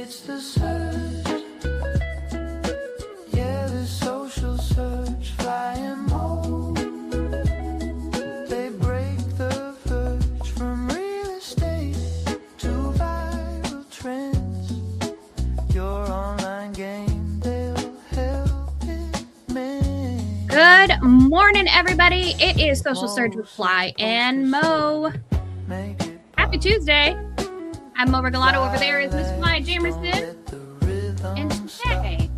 It's the search. Yeah, the social search. Flying home. They break the verge from real estate to viral trends. Your online game, they'll help it mend. Good morning, everybody. It is Social Surge with Fly and Mo. Make it Happy Tuesday. I'm Mo Regalado. Over there is Miss Fly Jamerson. And today,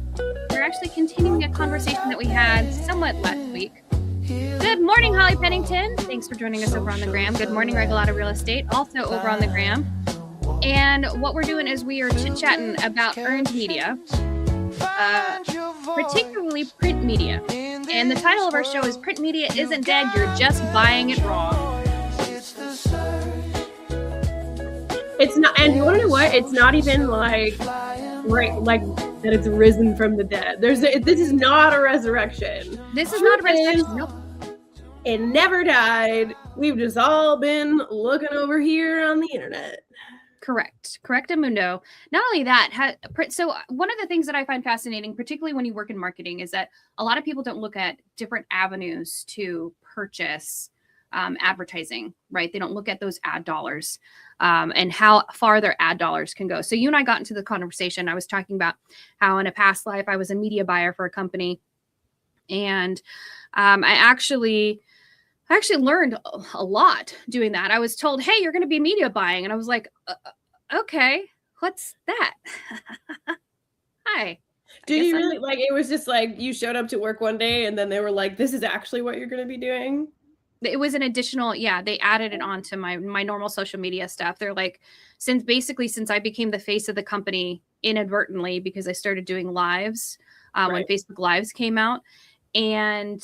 we're actually continuing a conversation that we had somewhat last week. Good morning, Holly Pennington. Thanks for joining us over on the gram. Good morning, Regalado Real Estate, also over on the gram. And what we're doing is we are chit-chatting about earned media, particularly print media. And the title of our show is Print Media Isn't Dead, You're Just Buying It Wrong. It's not, and you want to know what? It's not even like that it's risen from the dead. This is not a resurrection. This is not a resurrection. Nope. It never died. We've just all been looking over here on the internet. Correct. Correctamundo. Not only that, so one of the things that I find fascinating, particularly when you work in marketing, is that a lot of people don't look at different avenues to purchase advertising, right? They don't look at those ad dollars and how far their ad dollars can go. So you and I got into the conversation. I was talking about how in a past life I was a media buyer for a company, and I actually learned a lot doing that. I was told, "Hey, you're going to be media buying," and I was like, "Okay, what's that?" Hi. Did you really it was just like you showed up to work one day and then they were like, "This is actually what you're going to be doing"? It was an additional, they added it onto my normal social media stuff. They're like, since I became the face of the company inadvertently because I started doing lives when Facebook Lives came out, and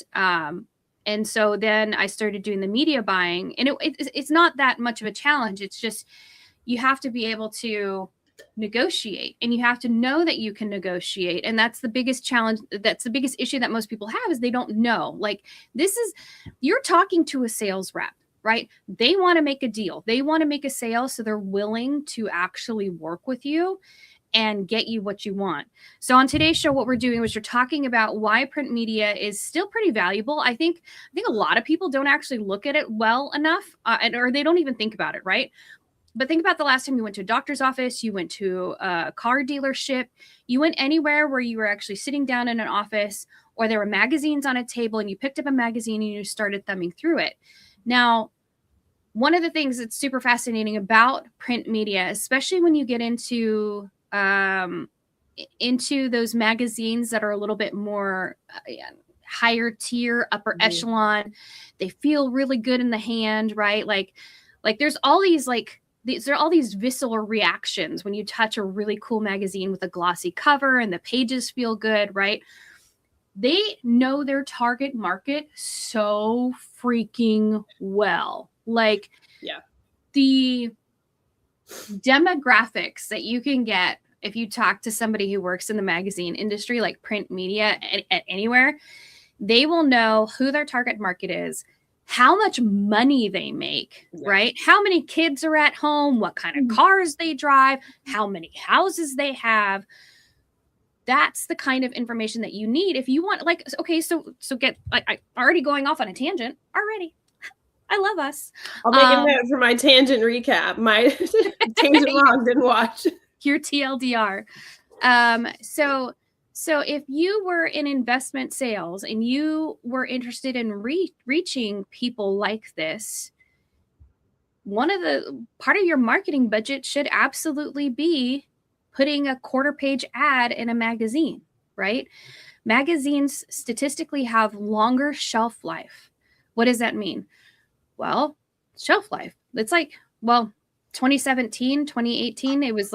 so then I started doing the media buying, and it's not that much of a challenge. It's just you have to be able to negotiate, and you have to know that you can negotiate, and that's the biggest challenge. That's the biggest issue that most people have, is they don't know. Like, you're talking to a sales rep, right? They want to make a deal, they want to make a sale, so they're willing to actually work with you and get you what you want. So on today's show, what we're doing was we're talking about why print media is still pretty valuable. I think a lot of people don't actually look at it well enough, or they don't even think about it, right? But think about the last time you went to a doctor's office, you went to a car dealership, you went anywhere where you were actually sitting down in an office, or there were magazines on a table, and you picked up a magazine and you started thumbing through it. Now, one of the things that's super fascinating about print media, especially when you get into those magazines that are a little bit more higher tier, upper echelon, they feel really good in the hand, right? Like there's all these there are all these visceral reactions when you touch a really cool magazine with a glossy cover and the pages feel good, right? They know their target market so freaking well. Like, the demographics that you can get if you talk to somebody who works in the magazine industry, like print media at anywhere, they will know who their target market is, how much money they make, right? How many kids are at home, what kind of cars they drive, how many houses they have. That's the kind of information that you need if you want, I'm already going off on a tangent already. I love us. I'll make a note for my tangent recap. My tangent log didn't watch. Your TLDR. So if you were in investment sales and you were interested in reaching people like this, part of your marketing budget should absolutely be putting a quarter-page ad in a magazine, right? Magazines statistically have longer shelf life. What does that mean? Well, shelf life. It's 2017, 2018, it was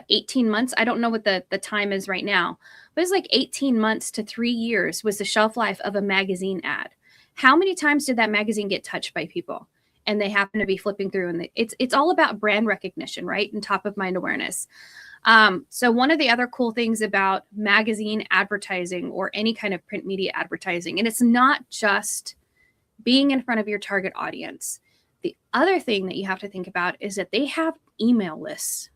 18 months? I don't know what the time is right now, but it's 18 months to 3 years was the shelf life of a magazine ad. How many times did that magazine get touched by people? And they happen to be flipping through, and it's all about brand recognition, right? And top of mind awareness. So one of the other cool things about magazine advertising or any kind of print media advertising, and it's not just being in front of your target audience. The other thing that you have to think about is that they have email lists.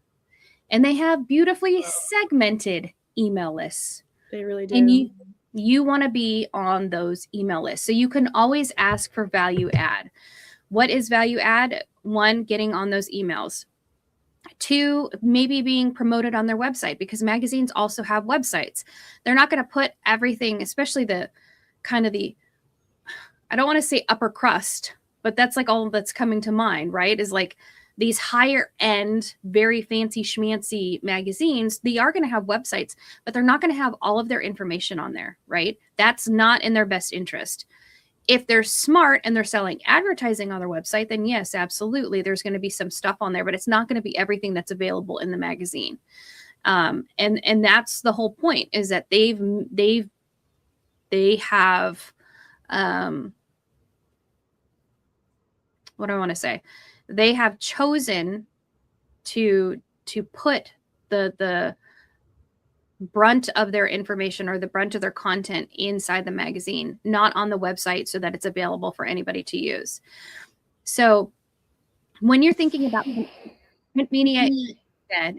and they have beautifully segmented email lists. They really do. And you want to be on those email lists. So you can always ask for value add. What is value add? 1, getting on those emails. 2, maybe being promoted on their website, because magazines also have websites. They're not going to put everything, especially the kind of the, I don't want to say upper crust, but that's like all that's coming to mind, right? Is like these higher end, very fancy schmancy magazines, they are going to have websites, but they're not going to have all of their information on there, right? That's not in their best interest. If they're smart and they're selling advertising on their website, then yes, absolutely, there's going to be some stuff on there, but it's not going to be everything that's available in the magazine. And that's the whole point, is that they have, what do I want to say? They have chosen to put the brunt of their information or the brunt of their content inside the magazine, not on the website, so that it's available for anybody to use. So when you're thinking about print media,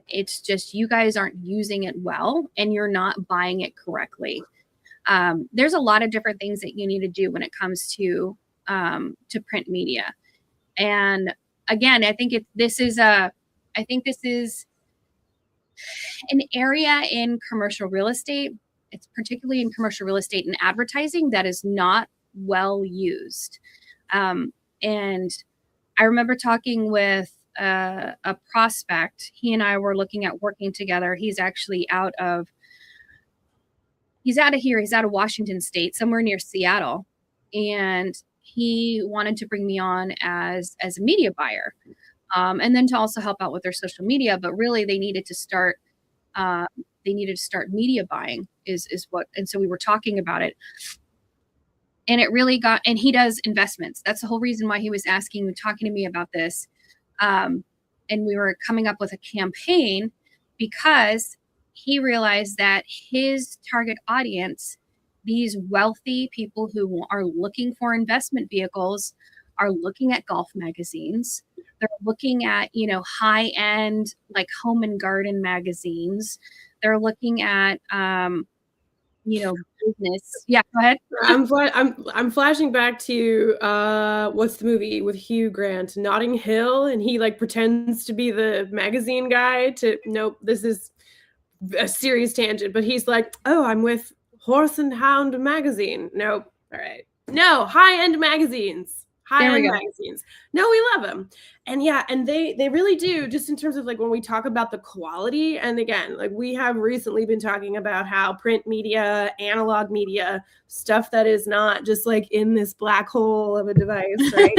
it's just you guys aren't using it well and you're not buying it correctly. There's a lot of different things that you need to do when it comes to print media. And again, I think this is an area in commercial real estate. It's particularly in commercial real estate and advertising that is not well used. And I remember talking with a prospect. He and I were looking at working together. He's actually out of here. He's out of Washington State, somewhere near Seattle. And he wanted to bring me on as a media buyer. And then to also help out with their social media, but really they needed to start media buying is what, and so we were talking about it, and it really and he does investments. That's the whole reason why he was talking to me about this. And we were coming up with a campaign because he realized that his target audience, these wealthy people who are looking for investment vehicles, are looking at golf magazines. They're looking at, high-end, like home and garden magazines. They're looking at, business. Yeah, go ahead. I'm flashing back to what's the movie with Hugh Grant, Notting Hill, and he like pretends to be the magazine guy. Nope, this is a serious tangent, but he's like, oh, I'm with Horse and Hound magazine. Nope. All right. No, high-end magazines. High-end magazines. No, we love them. And yeah, and they really do, just in terms of like when we talk about the quality. And again, like we have recently been talking about how print media, analog media, stuff that is not just like in this black hole of a device, right?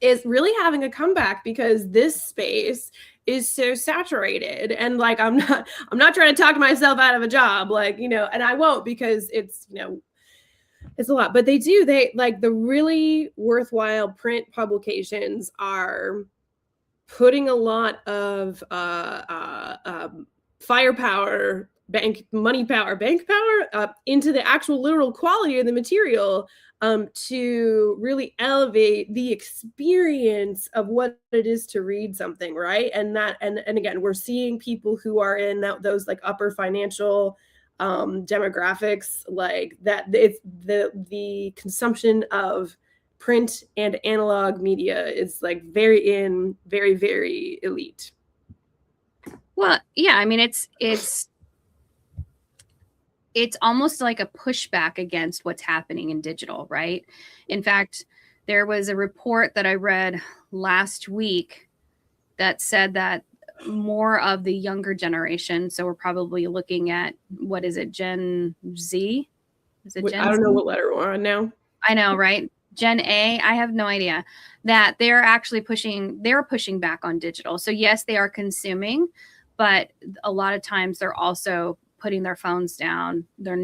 Is really having a comeback because this space is so saturated. And like I'm not trying to talk myself out of a job, like, and I won't, because it's, it's a lot, but they like the really worthwhile print publications are putting a lot of firepower, bank power into the actual literal quality of the material to really elevate the experience of what it is to read something, right? And again, we're seeing people who are in those like upper financial demographics, like that. It's the consumption of print and analog media is like very, very elite. Well, yeah, I mean, it's almost like a pushback against what's happening in digital, right? In fact, there was a report that I read last week that said that more of the younger generation, so we're probably looking at, what is it, Gen Z? Is it Gen I don't Z? know what letter we're on now. I know, right? Gen A, I have no idea. That they're actually pushing back on digital. So yes, they are consuming, but a lot of times they're also putting their phones down. They're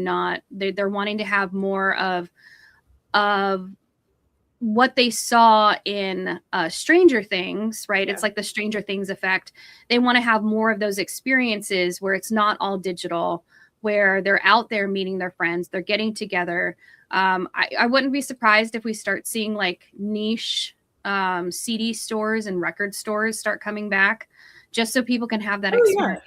wanting to have more of what they saw in Stranger Things, right? Yeah. It's like the Stranger Things effect. They want to have more of those experiences where it's not all digital, where they're out there meeting their friends, they're getting together. I wouldn't be surprised if we start seeing like niche CD stores and record stores start coming back just so people can have that Oh, yeah. experience.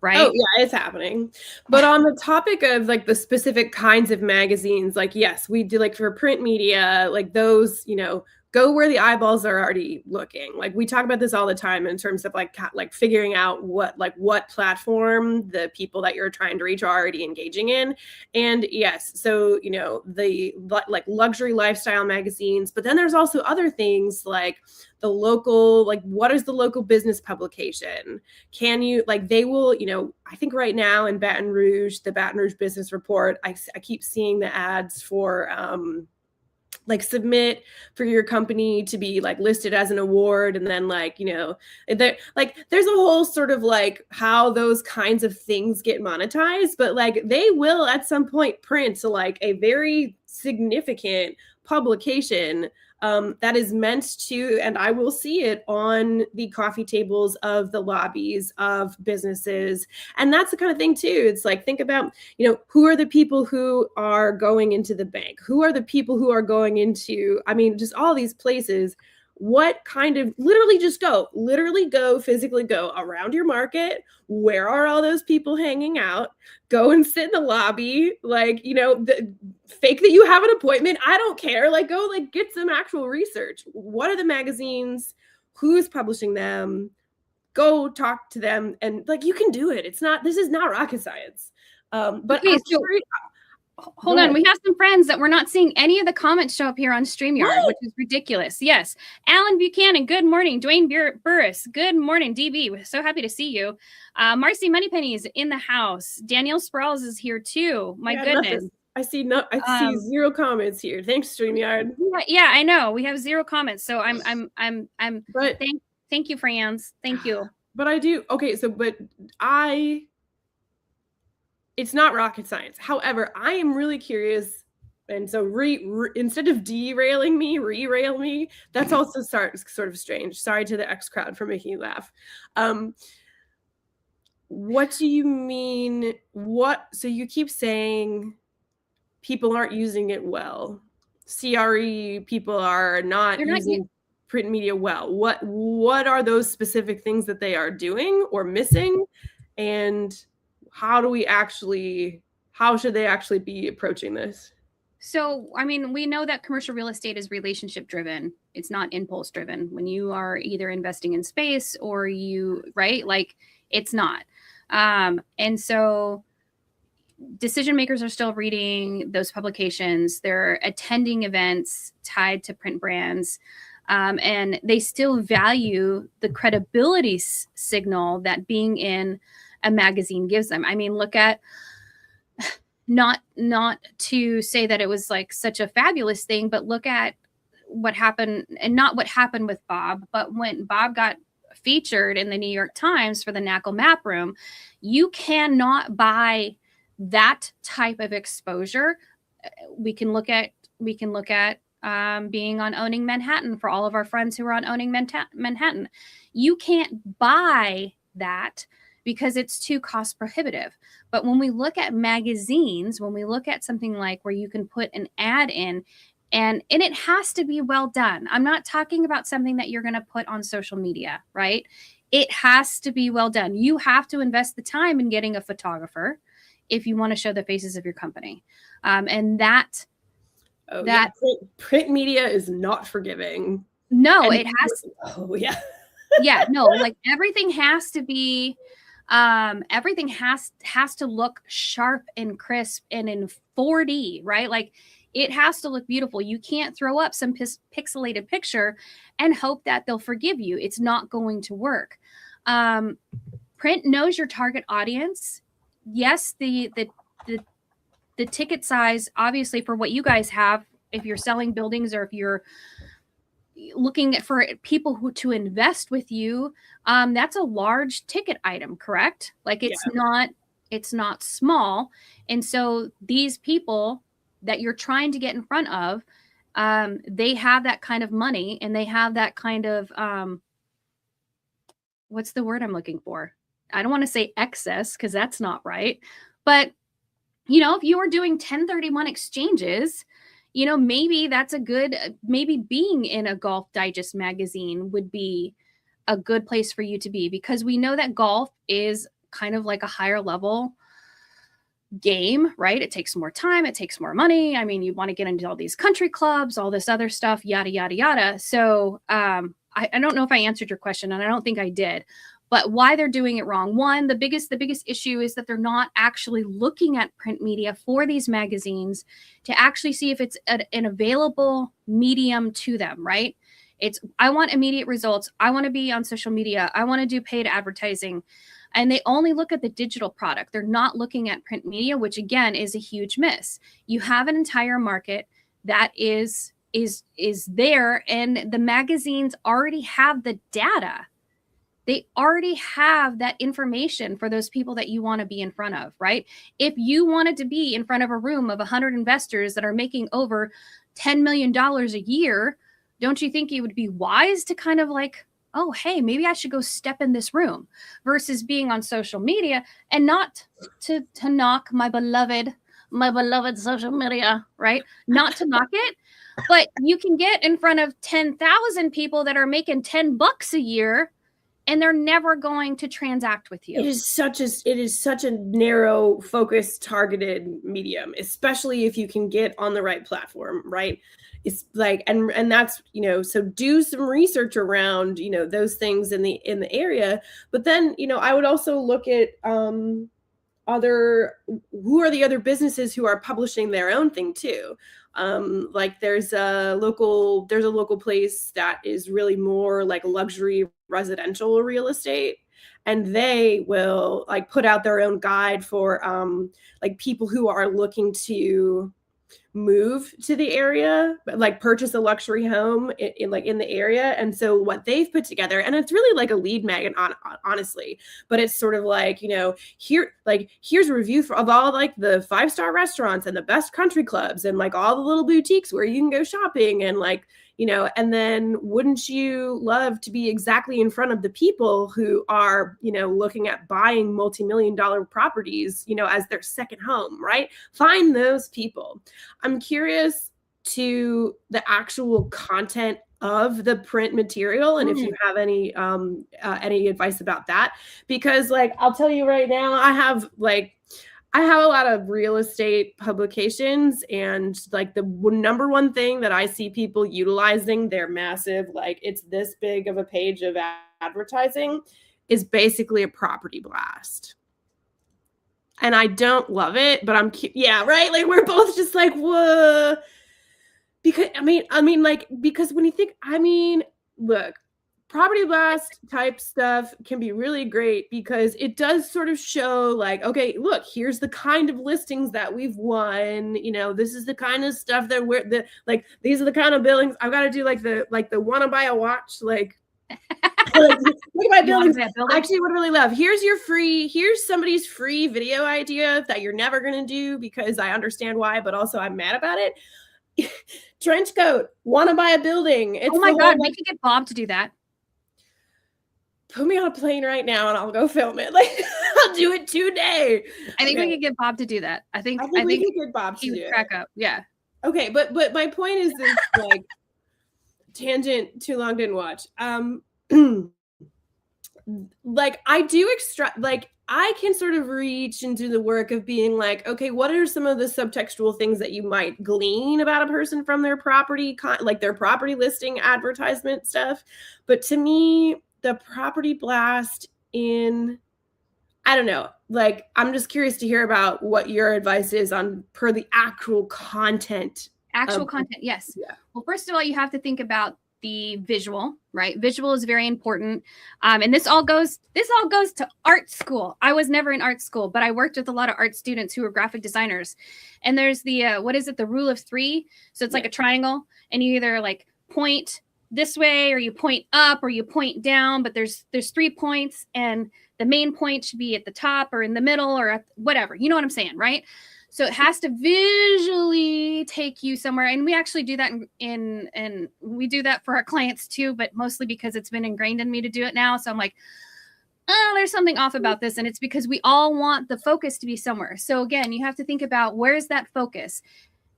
Right? Oh yeah, it's happening. But on the topic of like the specific kinds of magazines, like yes, we do like for print media, like those, you know, go where the eyeballs are already looking. Like we talk about this all the time in terms of like figuring out what platform the people that you're trying to reach are already engaging in. And yes, so you know, the like luxury lifestyle magazines, but then there's also other things like the local, like what is the local business publication? Can you, like they will, you know, I think right now in Baton Rouge, the Baton Rouge Business Report, I keep seeing the ads for like submit for your company to be like listed as an award, and then like, you know, there's a whole sort of like how those kinds of things get monetized, but like they will at some point print to like a very significant publication that is meant to, and I will see it on the coffee tables of the lobbies of businesses. And that's the kind of thing too. It's like, think about, you know, who are the people who are going into the bank? Who are the people who are going into, I mean, just all these places. What kind of, literally go, physically go around your market. Where are all those people hanging out? Go and sit in the lobby, like, you know, fake that you have an appointment. I don't care. Like, go, like, get some actual research. What are the magazines? Who's publishing them? Go talk to them. And like, you can do it. This is not rocket science. But okay, hold on. We have some friends that we're not seeing any of the comments show up here on StreamYard, which is ridiculous. Yes. Alan Buchanan, good morning. Dwayne Burris, good morning. DB, we're so happy to see you. Marcy Moneypenny's in the house. Danielle Sprouse is here too. My goodness. Nothing. I see zero comments here. Thanks, StreamYard. Yeah, I know. We have zero comments. So but thank you, Franz. Thank you. But I do. Okay, so it's not rocket science. However, I am really curious, and so instead of derailing me, re-rail me. That's also sort of strange. Sorry to the X crowd for making you laugh. What do you mean? So you keep saying people aren't using it well. CRE people are not using print media well. What are those specific things that they are doing or missing? And how should they actually be approaching this? So, I mean, we know that commercial real estate is relationship driven. It's not impulse driven. When you are either investing in space or right? Like, it's not. And so decision makers are still reading those publications. They're attending events tied to print brands. And they still value the credibility signal that being in a magazine gives them. I mean, look at, not to say that it was like such a fabulous thing, but look at what happened, and not what happened with Bob, but when Bob got featured in the New York Times for the NACL Map Room, you cannot buy that type of exposure. We can look at being on Owning Manhattan for all of our friends who are on Owning Manhattan. You can't buy that because it's too cost prohibitive. But when we look at magazines, when we look at something like where you can put an ad in, and it has to be well done. I'm not talking about something that you're going to put on social media, right? It has to be well done. You have to invest the time in getting a photographer if you want to show the faces of your company. Print media is not forgiving. No, it has. Oh yeah. Yeah, no, like everything has to be, everything has to look sharp and crisp and in 4D, right? Like it has to look beautiful. You can't throw up some pixelated picture and hope that they'll forgive you. It's not going to work. Print knows your target audience. Yes, the ticket size, obviously, for what you guys have, if you're selling buildings or if you're looking for people to invest with you, that's a large ticket item, correct? Like it's not small. And so these people that you're trying to get in front of, they have that kind of money, and they have that kind of, what's the word I'm looking for? I don't want to say excess because that's not right. But, you know, if you are doing 1031 exchanges, you know, maybe that's maybe being in a Golf Digest magazine would be a good place for you to be, because we know that golf is kind of like a higher level game, right? It takes more time, it takes more money. I mean, you want to get into all these country clubs, all this other stuff, yada yada yada. So I don't know if I answered your question, and I don't think I did, but why they're doing it wrong. One, the biggest issue is that they're not actually looking at print media for these magazines to actually see if it's an available medium to them, right? It's, I want immediate results. I want to be on social media. I want to do paid advertising. And they only look at the digital product. They're not looking at print media, which again is a huge miss. You have an entire market that is there, and the magazines already have the data. They already have that information for those people that you want to be in front of, right? If you wanted to be in front of a room of 100 investors that are making over $10 million a year, don't you think it would be wise to kind of like, oh, hey, maybe I should go step in this room, versus being on social media, and not to knock my beloved social media, right? Not to knock it, but you can get in front of 10,000 people that are making $10 a year, and they're never going to transact with you. It is such a narrow, focused, targeted medium, especially if you can get on the right platform, right? It's like, and that's, you know, so do some research around, you know, those things in the area. But then, you know, I would also look at who are the other businesses who are publishing their own thing too. Like there's a local place that is really more like luxury residential real estate, and they will like put out their own guide for like people who are looking to move to the area, like purchase a luxury home in the area. And so what they've put together, and it's really like a lead magnet, honestly, but it's sort of like, you know, here's a review of all like the 5-star restaurants and the best country clubs and like all the little boutiques where you can go shopping, and like, you know, and then wouldn't you love to be exactly in front of the people who are, you know, looking at buying multi-million-dollar properties, you know, as their second home, right? Find those people. I'm curious to the actual content of the print material, and if you have any advice about that, because like I'll tell you right now, I have a lot of real estate publications, and like the number one thing that I see people utilizing their massive, like it's this big of a page of advertising, is basically a property blast. And I don't love it, but yeah, right? Like we're both just like, whoa. Because because when you think, look, property blast type stuff can be really great because it does sort of show like, okay, look, here's the kind of listings that we've won. You know, this is the kind of stuff that these are the kind of buildings. I've got to do like the wanna buy a watch, like look at my buildings. Actually, would really love. Here's somebody's free video idea that you're never gonna do because I understand why, but also I'm mad about it. Trench coat, want to buy a building. Oh my God, we could get Bob to do that. Put me on a plane right now and I'll go film it. Like I'll do it today. I think we could get Bob to do that. I think we could get Bob to do it. Crack up. Yeah. Okay, but my point is this like tangent too long didn't watch. Like I do extract, like I can sort of reach into the work of being like, okay, what are some of the subtextual things that you might glean about a person from their property, like their property listing advertisement stuff. But to me, the property blast I don't know, like, I'm just curious to hear about what your advice is on per the actual content. Content, yes. Yeah. Well, first of all, you have to think about the visual, right? Visual is very important. And this all goes to art school. I was never in art school, but I worked with a lot of art students who were graphic designers. And there's the, the rule of 3. So it's like a triangle, and you either like point this way or you point up or you point down, but there's 3 points, and the main point should be at the top or in the middle or at whatever, you know what I'm saying, right? So it has to visually take you somewhere. And we actually do that and we do that for our clients too, but mostly because it's been ingrained in me to do it now. So I'm like, oh, there's something off about this. And it's because we all want the focus to be somewhere. So again, you have to think about, where's that focus?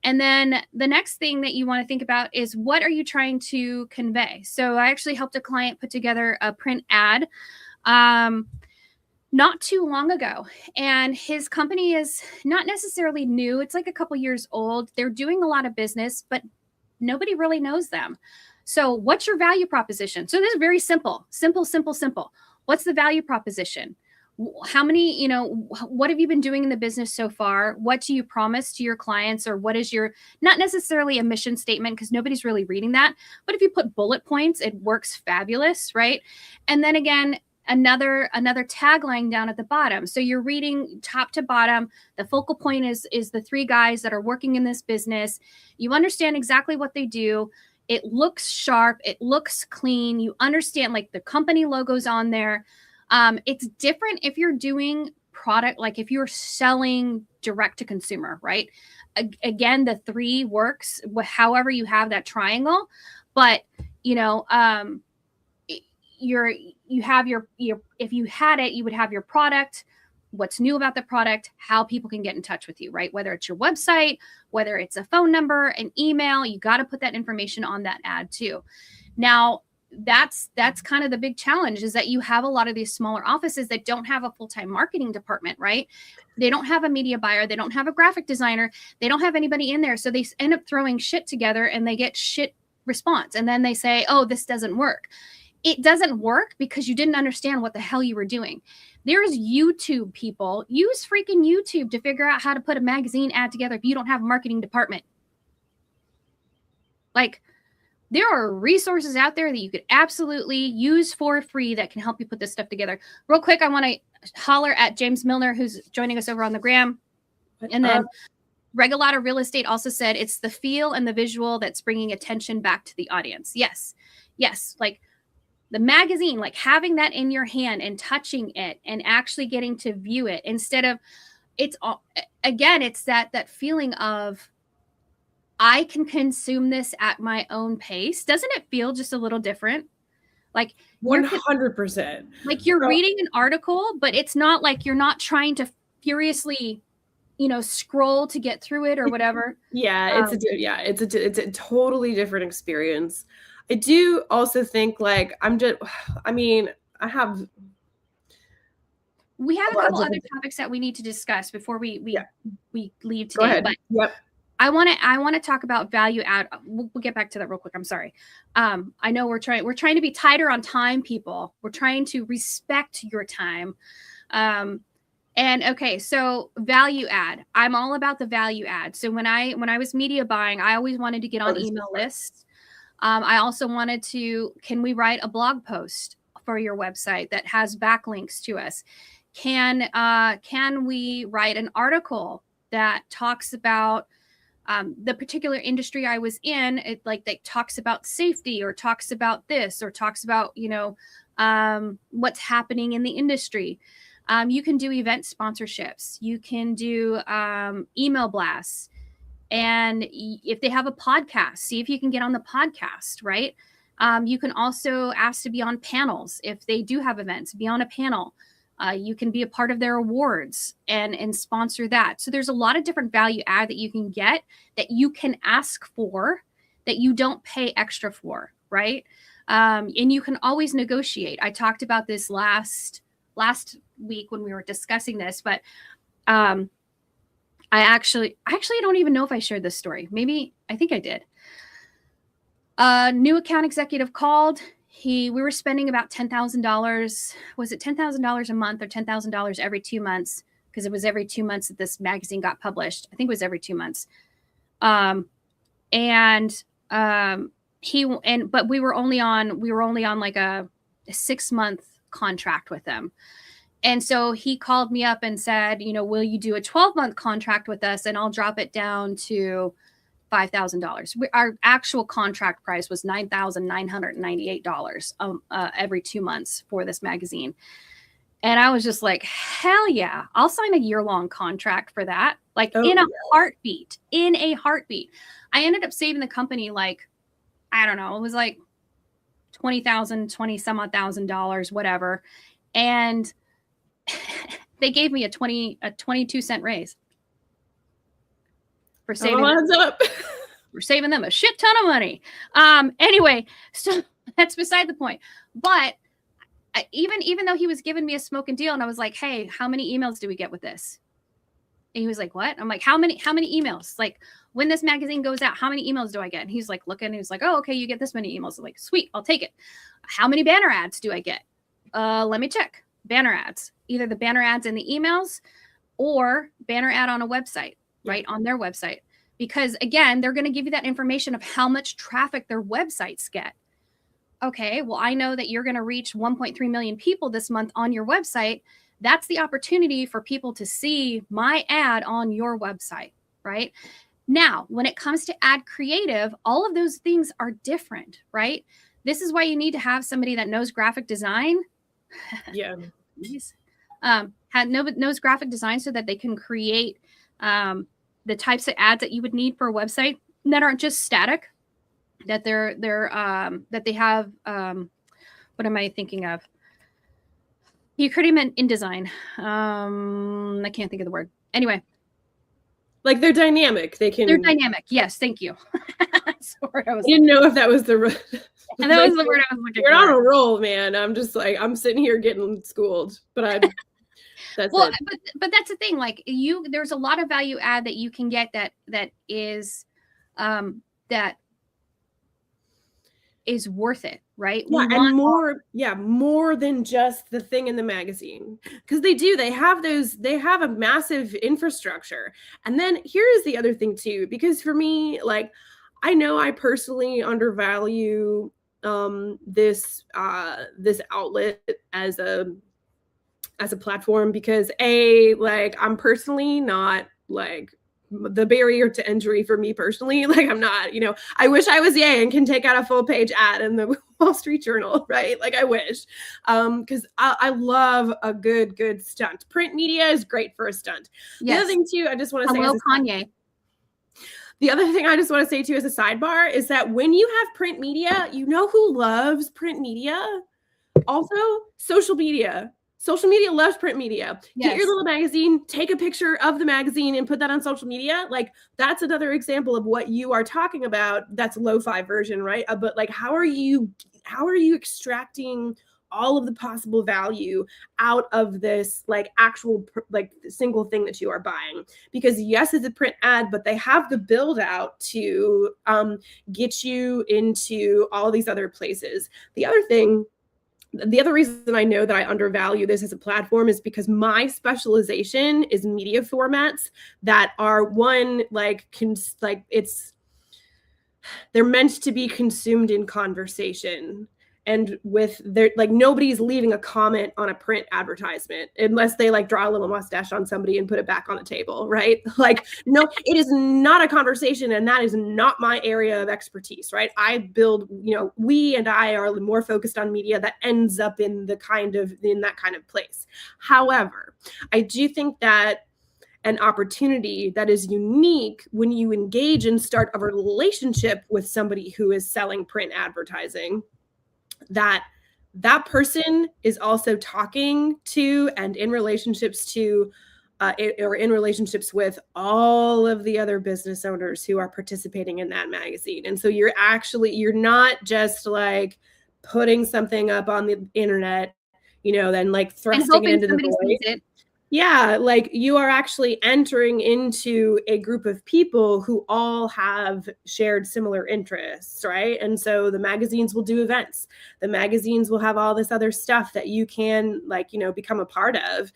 And then the next thing that you want to think about is, what are you trying to convey? So I actually helped a client put together a print ad not too long ago. And his company is not necessarily new. It's like a couple years old. They're doing a lot of business, but nobody really knows them. So what's your value proposition? So this is very simple. What's the value proposition? How many, you know, what have you been doing in the business so far? What do you promise to your clients? Or what is your, not necessarily a mission statement, because nobody's really reading that. But if you put bullet points, it works fabulous, right? And then again, another tagline down at the bottom. So you're reading top to bottom. The focal point is the three guys that are working in this business. You understand exactly what they do. It looks sharp. It looks clean. You understand, like, the company logo's on there. It's different if you're doing product, like if you're selling direct to consumer, right? Again, the three works however you have that triangle, but you know, you have your if you had it, you would have your product, what's new about the product, how people can get in touch with you, right? Whether it's your website, whether it's a phone number, an email, you got to put that information on that ad too. Now, that's kind of the big challenge, is that you have a lot of these smaller offices that don't have a full-time marketing department, right? They don't have a media buyer. They don't have a graphic designer. They don't have anybody in there. So they end up throwing shit together and they get shit response. And then they say, oh, this doesn't work. It doesn't work because you didn't understand what the hell you were doing. There's YouTube people. Use freaking YouTube to figure out how to put a magazine ad together if you don't have a marketing department. Like, there are resources out there that you could absolutely use for free that can help you put this stuff together. Real quick, I want to holler at James Milner, who's joining us over on the gram. And then Regalata Real Estate also said it's the feel and the visual that's bringing attention back to the audience. Yes. Like the magazine, like having that in your hand and touching it and actually getting to view it instead of, it's that feeling of, I can consume this at my own pace. Doesn't it feel just a little different? Like 100%. Like you're reading an article, but it's not like you're not trying to furiously, you know, scroll to get through it or whatever. Yeah, it's a totally different experience. I do also think, like, we have a couple other topics that we need to discuss before we leave today. Go ahead. But yep. I want to talk about value add. We'll get back to that real quick. I'm sorry. I know we're trying to be tighter on time, people. We're trying to respect your time. And okay, so value add. I'm all about the value add. So when I was media buying, I always wanted to get on email lists. I also wanted to, can we write a blog post for your website that has backlinks to us? Can we write an article that talks about the particular industry I was in, that talks about safety or talks about this or talks about, you know, what's happening in the industry. You can do event sponsorships. You can do email blasts. And if they have a podcast, see if you can get on the podcast, right? You can also ask to be on panels. If they do have events, be on a panel. You can be a part of their awards and sponsor that. So there's a lot of different value add that you can get, that you can ask for, that you don't pay extra for, right? And you can always negotiate. I talked about this last week when we were discussing this, but I actually don't even know if I shared this story. Maybe, I think I did. New account executive called. We were spending about $10,000. Was it $10,000 a month or $10,000 every 2 months? Because it was every 2 months that this magazine got published. I think it was every 2 months. But we were only on like a 6-month contract with them. And so he called me up and said, you know, will you do a 12-month contract with us? And I'll drop it down to $5,000. Our actual contract price was $9,998 every 2 months for this magazine. And I was just like, hell yeah, I'll sign a year-long contract for that. Like in a heartbeat. I ended up saving the company, like, I don't know, it was like $20,000 some odd $1,000, whatever. And they gave me a 22-cent raise. for It saving all adds up. we're saving them a shit ton of money. Anyway, so that's beside the point. But even though he was giving me a smoking deal, and I was like, hey, how many emails do we get with this? And he was like, what? I'm like, how many emails? Like, when this magazine goes out, how many emails do I get? And he's like, looking, he was like, oh, okay, you get this many emails. I'm like, sweet, I'll take it. How many banner ads do I get? Let me check. Banner ads, either the banner ads in the emails or banner ad on a website, right? On their website. Because again, they're going to give you that information of how much traffic their websites get. Okay, well, I know that you're going to reach 1.3 million people this month on your website. That's the opportunity for people to see my ad on your website, right? Now, when it comes to ad creative, all of those things are different, right? This is why you need to have somebody that knows graphic design. Yeah. Knows graphic design so that they can create the types of ads that you would need for a website that aren't just static, that that they have what am I thinking of? You create them in InDesign. I can't think of the word. Anyway. Like they're dynamic. They're dynamic. Yes, thank you. Sorry, I didn't know if that was the and that was the word I was looking for. You're on a roll, man. I'm just like, I'm sitting here getting schooled, but that's well, it. But that's the thing. Like there's a lot of value add that you can get that is worth it, right? Yeah, and more than just the thing in the magazine. Because they have a massive infrastructure. And then here is the other thing too, because for me, like, I know I personally undervalue this outlet as a platform because I'm personally not like the barrier to entry for me personally. Like I'm not, I wish I was Ye and can take out a full page ad in the Wall Street Journal, right? Like I wish, because I love a good stunt. Print media is great for a stunt. Yes. The other thing too, I just want to say, Kanye. The other thing I just want to say too as a sidebar is that when you have print media, you know who loves print media? Also, social media. Social media loves print media. Yes. Get your little magazine, take a picture of the magazine and put that on social media. Like that's another example of what you are talking about. That's a lo-fi version, right? But like, how are you extracting all of the possible value out of this like actual like single thing that you are buying? Because yes, it's a print ad, but they have the build out to get you into all these other places. The other reason I know that I undervalue this as a platform is because my specialization is media formats that are they're meant to be consumed in conversation. And with their nobody's leaving a comment on a print advertisement unless they draw a little mustache on somebody and put it back on the table, right? No, it is not a conversation, and that is not my area of expertise, right? I build, we and I are more focused on media that ends up in that kind of place. However, I do think that an opportunity that is unique when you engage and start a relationship with somebody who is selling print advertising, that person is also talking to and in relationships to or in relationships with all of the other business owners who are participating in that magazine. And so you're not just putting something up on the internet, then thrusting it into the void. Yeah, you are actually entering into a group of people who all have shared similar interests, right? And so the magazines will do events. The magazines will have all this other stuff that you can become a part of.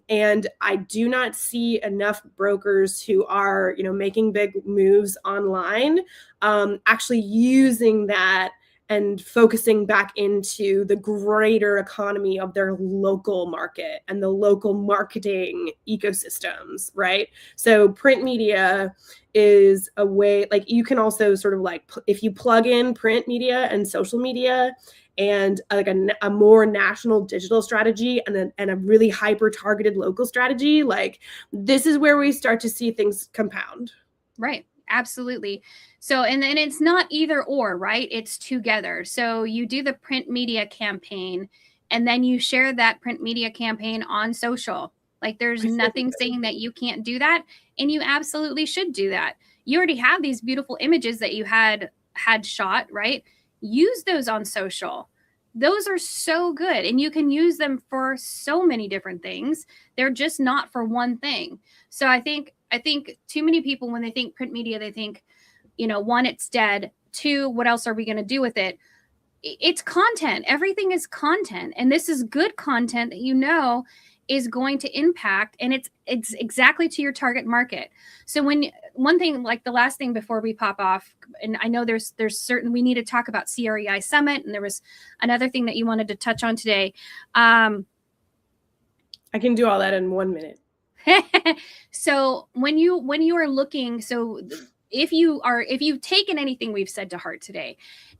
And I do not see enough brokers who are, making big moves online, actually using that and focusing back into the greater economy of their local market and the local marketing ecosystems, right? So print media is a way, you can also sort of if you plug in print media and social media and a more national digital strategy and a really hyper targeted local strategy, this is where we start to see things compound. Right. Absolutely. So, and then it's not either or, right? It's together. So you do the print media campaign and then you share that print media campaign on social. Like there's I feel nothing good. saying that you can't do that, and you absolutely should do that. You already have these beautiful images that you had shot, right? Use those on social. Those are so good, and you can use them for so many different things. They're just not for one thing. So I think too many people, when they think print media, they think, one, it's dead. Two, what else are we going to do with it? It's content. Everything is content, and this is good content that is going to impact, and it's exactly to your target market. So when one thing, like the last thing before we pop off, and I know there's certain, we need to talk about CREI Summit, and there was another thing that you wanted to touch on today. I can do all that in 1 minute. So when you are looking, so if you've taken anything we've said to heart today,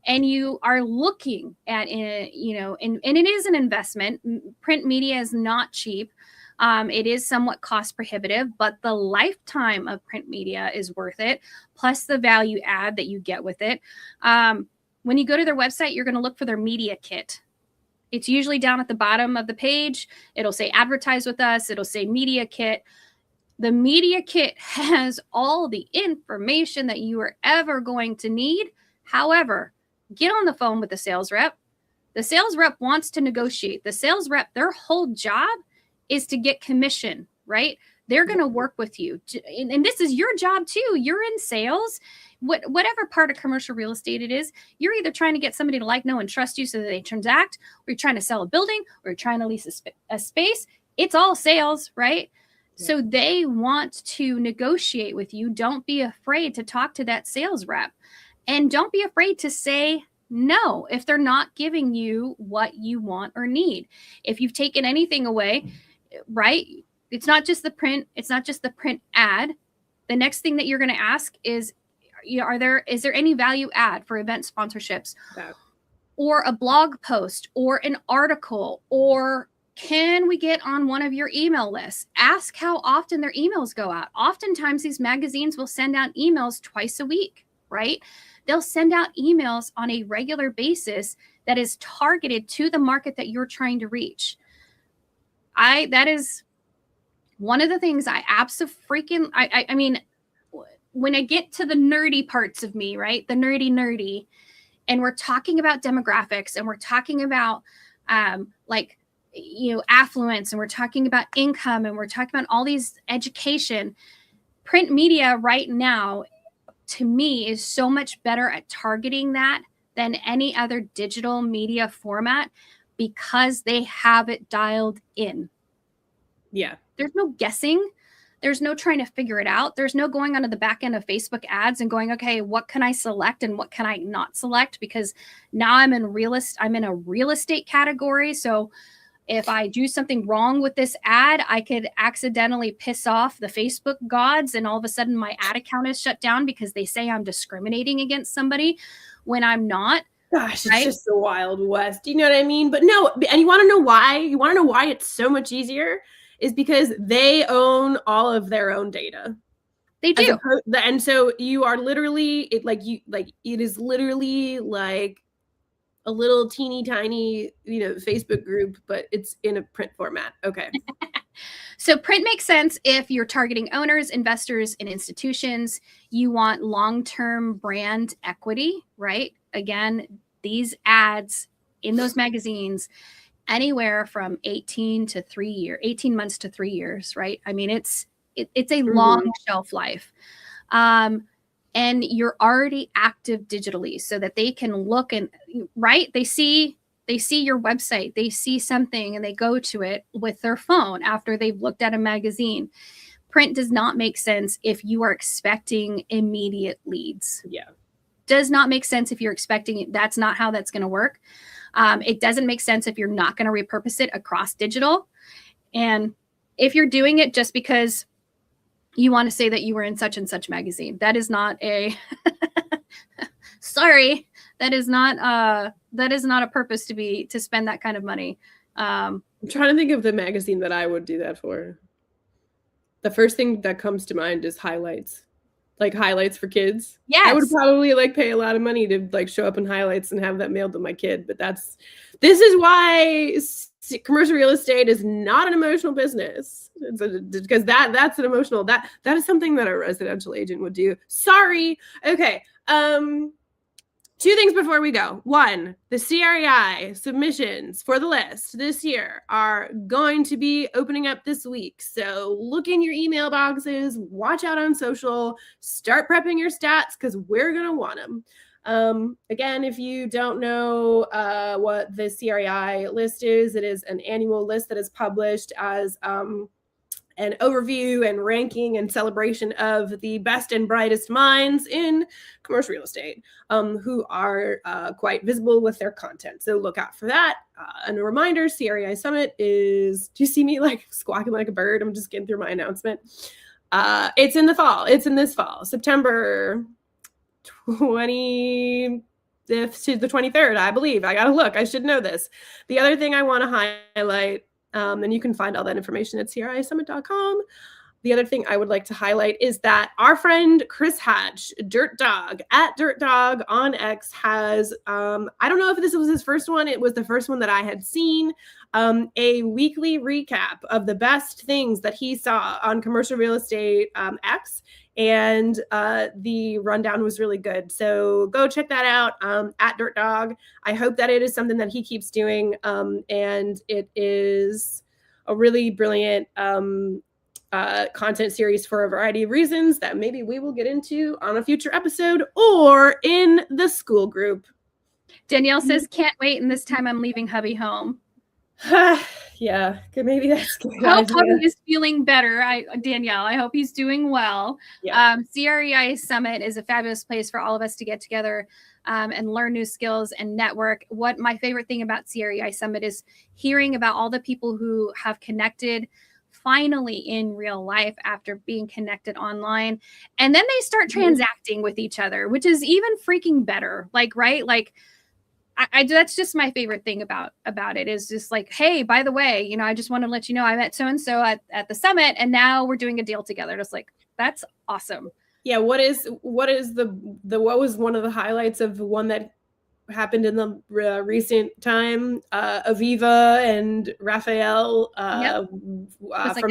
and you are looking at it, and it is an investment. Print media is not cheap. It is somewhat cost prohibitive, but the lifetime of print media is worth it, plus the value add that you get with it. When you go to their website, you're going to look for their media kit. It's usually down at the bottom of the page. It'll say advertise with us. It'll say media kit. The media kit has all the information that you are ever going to need. However, get on the phone with the sales rep. The sales rep wants to negotiate. The sales rep, their whole job is to get commission, right? They're going to work with you. And this is your job too. You're in sales. Whatever part of commercial real estate it is, you're either trying to get somebody to like, know, and trust you so that they transact, or you're trying to sell a building, or you're trying to lease a space. It's all sales, right? Yeah. So they want to negotiate with you. Don't be afraid to talk to that sales rep. And don't be afraid to say no if they're not giving you what you want or need. If you've taken anything away, right? It's not just the print. It's not just the print ad. The next thing that you're going to ask is, is there any value add for event sponsorships, or a blog post, or an article, or can we get on one of your email lists? Ask how often their emails go out. Oftentimes these magazines will send out emails twice a week, right? They'll send out emails on a regular basis that is targeted to the market that you're trying to reach. That is one of the things I mean, when I get to the nerdy parts of me, right? The nerdy, and we're talking about demographics, and we're talking about affluence, and we're talking about income, and we're talking about all these education. Print media right now, to me, is so much better at targeting that than any other digital media format, because they have it dialed in. Yeah. There's no guessing. There's no trying to figure it out. There's no going onto the back end of Facebook ads and going, okay, what can I select and what can I not select? Because now I'm in a real estate category. So if I do something wrong with this ad, I could accidentally piss off the Facebook gods, and all of a sudden my ad account is shut down because they say I'm discriminating against somebody when I'm not. Gosh, it's just the Wild West. You know what I mean? But no, and you want to know why? You want to know why it's so much easier? Is because they own all of their own data. They do. And so you are literally, it is literally like a little teeny tiny, Facebook group, but it's in a print format. Okay. So print makes sense if you're targeting owners, investors, and institutions. You want long-term brand equity, right? Again, these ads in those magazines, anywhere from 18 months to 3 years, right? I mean, it's a long shelf life. And you're already active digitally so that they can look and, right? They see your website, they see something, and they go to it with their phone after they've looked at a magazine. Print does not make sense if you are expecting immediate leads. Yeah. Does not make sense if you're expecting it. That's not how that's going to work. It doesn't make sense if you're not going to repurpose it across digital. And if you're doing it just because you want to say that you were in such and such magazine, that is not a sorry, that is not a purpose to spend that kind of money. I'm trying to think of the magazine that I would do that for. The first thing that comes to mind is Highlights. like highlights for kids. Yes. I would probably like pay a lot of money to like show up in highlights and have that mailed to my kid. But this is why commercial real estate is not an emotional business. Because that's an emotional, that is something that a residential agent would do. Sorry. Okay. Two things before we go. One, the CREI submissions for the list this year are going to be opening up this week. So look in your email boxes, watch out on social, start prepping your stats because we're going to want them. Again, if you don't know what the CREI list is, it is an annual list that is published as an overview and ranking and celebration of the best and brightest minds in commercial real estate who are quite visible with their content. So look out for that. And a reminder, CREI Summit is, do you see me like squawking like a bird? I'm just getting through my announcement. It's in the fall. It's in this fall, September 25th to the 23rd, I believe. I got to look. I should know this. The other thing I want to highlight, and you can find all that information at crisummit.com. The other thing I would like to highlight is that our friend Chris Hatch, Dirt Dog, at Dirt Dog on X, has, I don't know if this was his first one. It was the first one that I had seen, a weekly recap of the best things that he saw on commercial real estate X. And the rundown was really good. So go check that out at Dirt Dog. I hope that it is something that he keeps doing. And it is a really brilliant content series for a variety of reasons that maybe we will get into on a future episode or in the school group. Danielle says, can't wait. And this time I'm leaving hubby home. Yeah, maybe that's good. Hope hubby is feeling better. Danielle, I hope he's doing well. Yeah. CREI Summit is a fabulous place for all of us to get together and learn new skills and network. What my favorite thing about CREI Summit is hearing about all the people who have connected finally in real life after being connected online. And then they start transacting with each other, which is even freaking better. Like, right? Like, I that's just my favorite thing about it is just like, hey, by the way, you know, I just want to let you know I met so-and-so at the summit and now we're doing a deal together. Just like, that's awesome. Yeah. What was one of the highlights of the one that happened in the recent time? Aviva and Raphael from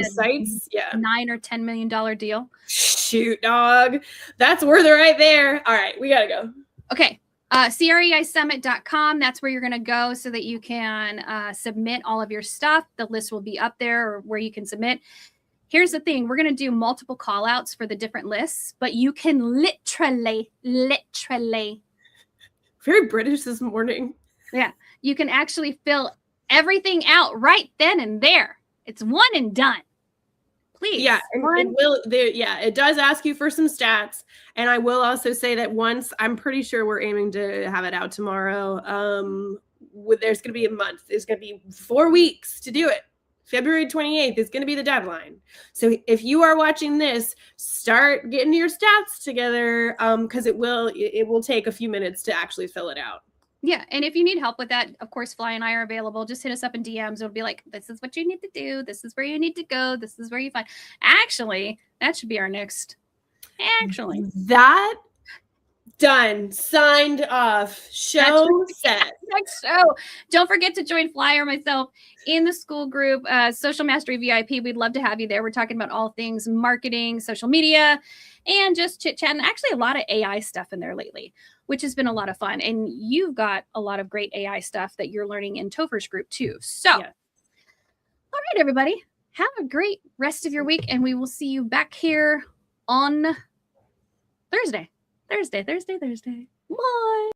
Sites. Yeah. $9 or $10 million deal. Shoot, dog. That's worth it right there. All right. We got to go. Okay. CREISummit.com. That's where you're going to go so that you can submit all of your stuff. The list will be up there where you can submit. Here's the thing. We're going to do multiple call outs for the different lists, but you can literally very British this morning. Yeah. You can actually fill everything out right then and there. It's one and done. Please. Yeah, and it does ask you for some stats. And I will also say that once, I'm pretty sure we're aiming to have it out tomorrow. There's going to be a month. There's going to be 4 weeks to do it. February 28th is going to be the deadline. So if you are watching this, start getting your stats together because it will take a few minutes to actually fill it out. Yeah. And if you need help with that, of course, Fly and I are available. Just hit us up in DMs. It'll be like, this is what you need to do. This is where you need to go. This is where you find. Actually, that should be our next. Actually. That done. Signed off. Show set. Next show. Don't forget to join Fly or myself in the school group, Social Mastery VIP. We'd love to have you there. We're talking about all things marketing, social media, and just chit chat. And actually a lot of AI stuff in there lately, which has been a lot of fun. And you've got a lot of great AI stuff that you're learning in Topher's group too. So, All right, everybody, have a great rest of your week. And we will see you back here on Thursday. Bye.